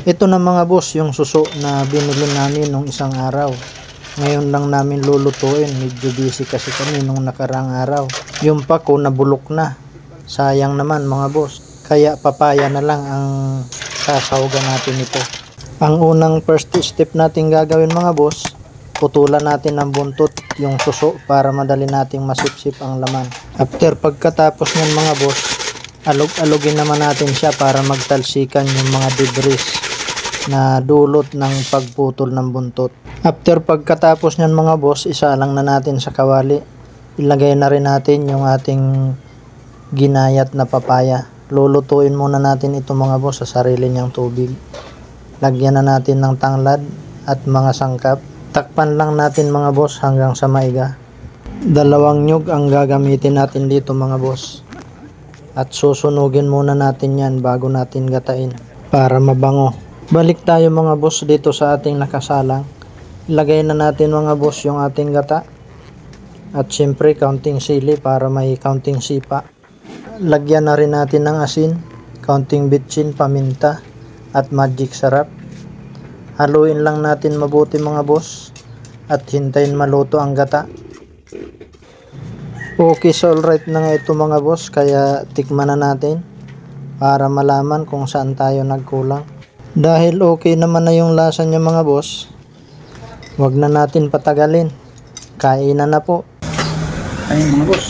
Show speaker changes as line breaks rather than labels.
Ito na mga boss yung suso na binili namin nung isang araw. Ngayon lang namin lulutuin, medyo busy kasi kami nung nakarang araw. Yung pako nabulok na, sayang naman mga boss. Kaya papaya na lang ang sasawagan natin ito. Ang unang first step natin gagawin mga boss, putulan natin ng buntot yung suso para madali nating masipsip ang laman. After pagkatapos ng mga boss, alog-alogin naman natin siya para magtalsikan yung mga debris na dulot ng pagputol ng buntot. After pagkatapos nyan mga boss, isalang na natin sa kawali. Ilagay na rin natin yung ating ginayat na papaya. Lulutuin muna natin ito mga boss sa sarili niyang tubig. Lagyan na natin ng tanglad at mga sangkap. Takpan lang natin mga boss hanggang sa maiga. 2 nyug ang gagamitin natin dito mga boss. At susunugin muna natin yan bago natin gatain para mabango. Balik tayo mga boss dito sa ating nakasalang. Ilagay na natin mga boss yung ating gata. At syempre kaunting sili para may kaunting sipa. Lagyan na rin natin ng asin, kaunting bitchin, paminta at magic sarap. Haluin lang natin mabuti mga boss at hintayin maluto ang gata. Okay, so alright na nga ito mga boss, kaya tikman na natin para malaman kung saan tayo nagkulang. Dahil okay naman na yung lasa niya mga boss, wag na natin patagalin. Kainan na po.
Ayun mga boss,